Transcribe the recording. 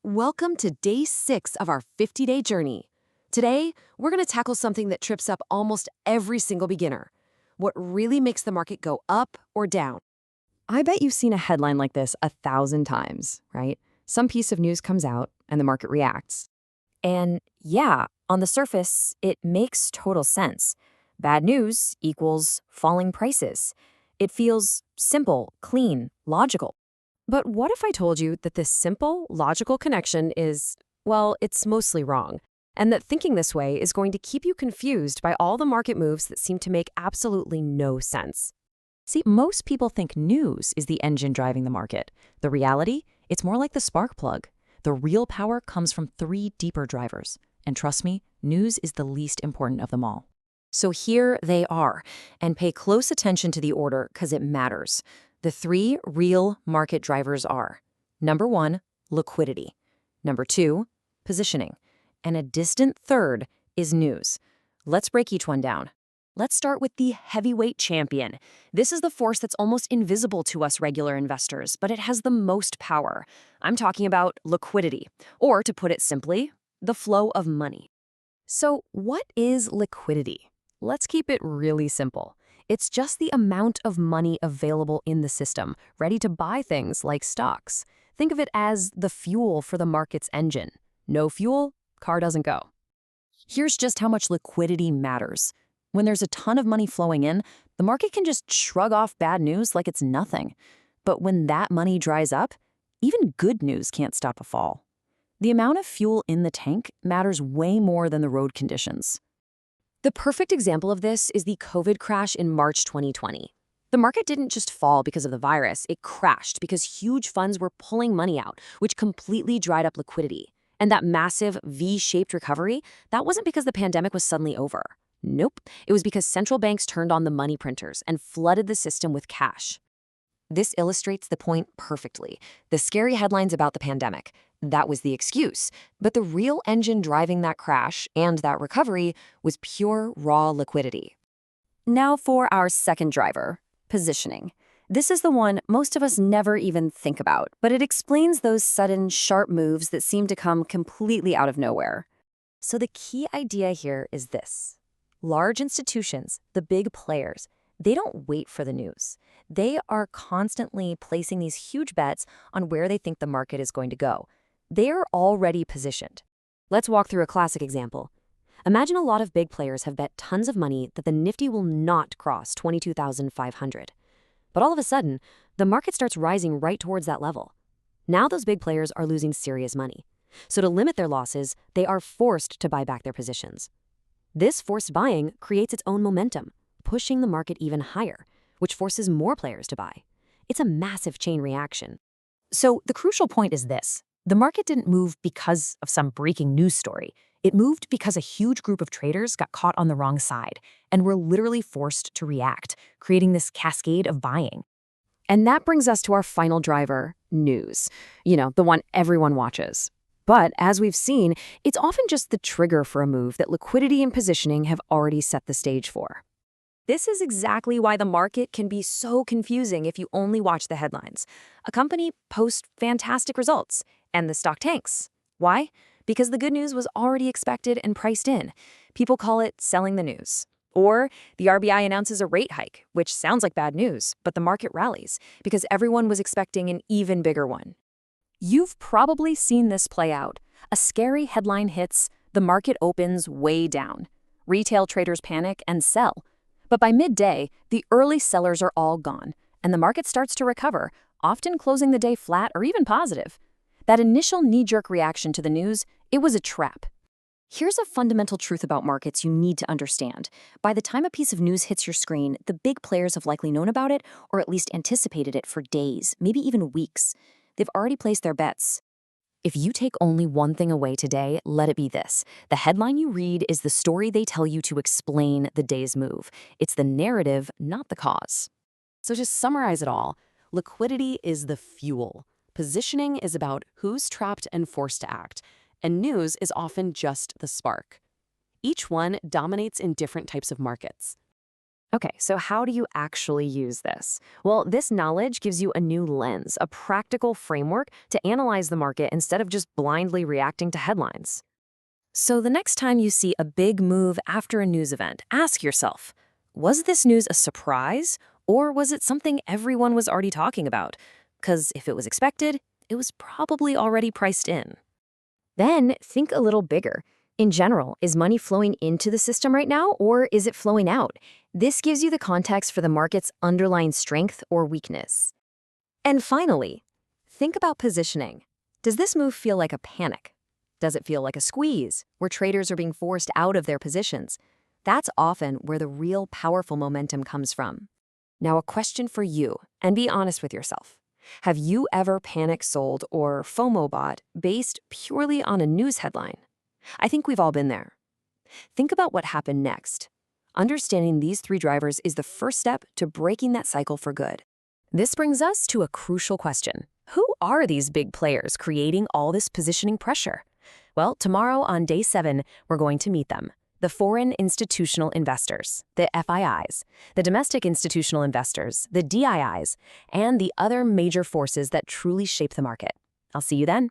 Welcome to day 6 of our 50-day journey. Today, we're going to tackle something that trips up almost every single beginner. What really makes the market go up or down? I bet you've seen a headline like this 1,000 times, right? Some piece of news comes out and the market reacts. And yeah, on the surface, it makes total sense. Bad news equals falling prices. It feels simple, clean, logical. But what if I told you that this simple, logical connection is, well, it's mostly wrong, and that thinking this way is going to keep you confused by all the market moves that seem to make absolutely no sense? See, most people think news is the engine driving the market. The reality, it's more like the spark plug. The real power comes from three deeper drivers. And trust me, news is the least important of them all. So here they are, and pay close attention to the order because it matters. The three real market drivers are: number 1, liquidity; number 2, positioning; and a distant third is news. Let's break each one down. Let's start with the heavyweight champion. This is the force that's almost invisible to us regular investors, but it has the most power. I'm talking about liquidity, or to put it simply, the flow of money. So what is liquidity? Let's keep it really simple. It's just the amount of money available in the system, ready to buy things like stocks. Think of it as the fuel for the market's engine. No fuel, car doesn't go. Here's just how much liquidity matters. When there's a ton of money flowing in, the market can just shrug off bad news like it's nothing. But when that money dries up, even good news can't stop a fall. The amount of fuel in the tank matters way more than the road conditions. The perfect example of this is the COVID crash in March 2020. The market didn't just fall because of the virus, it crashed because huge funds were pulling money out, which completely dried up liquidity. And that massive V-shaped recovery, that wasn't because the pandemic was suddenly over. Nope, it was because central banks turned on the money printers and flooded the system with cash. This illustrates the point perfectly. The scary headlines about the pandemic, that was the excuse. But the real engine driving that crash and that recovery was pure, raw liquidity. Now for our second driver, positioning. This is the one most of us never even think about, but it explains those sudden, sharp moves that seem to come completely out of nowhere. So the key idea here is this. Large institutions, the big players, they don't wait for the news. They are constantly placing these huge bets on where they think the market is going to go. They are already positioned. Let's walk through a classic example. Imagine a lot of big players have bet tons of money that the Nifty will not cross 22,500. But all of a sudden, the market starts rising right towards that level. Now those big players are losing serious money. So to limit their losses, they are forced to buy back their positions. This forced buying creates its own momentum, pushing the market even higher, which forces more players to buy. It's a massive chain reaction. So the crucial point is this. The market didn't move because of some breaking news story. It moved because a huge group of traders got caught on the wrong side and were literally forced to react, creating this cascade of buying. And that brings us to our final driver, news. The one everyone watches. But as we've seen, it's often just the trigger for a move that liquidity and positioning have already set the stage for. This is exactly why the market can be so confusing if you only watch the headlines. A company posts fantastic results, and the stock tanks. Why? Because the good news was already expected and priced in. People call it selling the news. Or the RBI announces a rate hike, which sounds like bad news, but the market rallies because everyone was expecting an even bigger one. You've probably seen this play out. A scary headline hits, the market opens way down. Retail traders panic and sell. But by midday, the early sellers are all gone, and the market starts to recover, often closing the day flat or even positive. That initial knee-jerk reaction to the news, it was a trap. Here's a fundamental truth about markets you need to understand. By the time a piece of news hits your screen, the big players have likely known about it or at least anticipated it for days, maybe even weeks. They've already placed their bets. If you take only one thing away today, let it be this. The headline you read is the story they tell you to explain the day's move. It's the narrative, not the cause. So just summarize it all. Liquidity is the fuel. Positioning is about who's trapped and forced to act. And news is often just the spark. Each one dominates in different types of markets. Okay, so how do you actually use this? Well, this knowledge gives you a new lens, a practical framework to analyze the market instead of just blindly reacting to headlines. So the next time you see a big move after a news event, ask yourself, was this news a surprise or was it something everyone was already talking about? Because if it was expected, it was probably already priced in. Then think a little bigger. In general, is money flowing into the system right now or is it flowing out? This gives you the context for the market's underlying strength or weakness. And finally, think about positioning. Does this move feel like a panic? Does it feel like a squeeze, where traders are being forced out of their positions? That's often where the real powerful momentum comes from. Now, a question for you, and be honest with yourself. Have you ever panic sold or FOMO bought based purely on a news headline? I think we've all been there. Think about what happened next. Understanding these three drivers is the first step to breaking that cycle for good. This brings us to a crucial question. Who are these big players creating all this positioning pressure? Well, tomorrow on day 7, we're going to meet them. The foreign institutional investors, the FIIs, the domestic institutional investors, the DIIs, and the other major forces that truly shape the market. I'll see you then.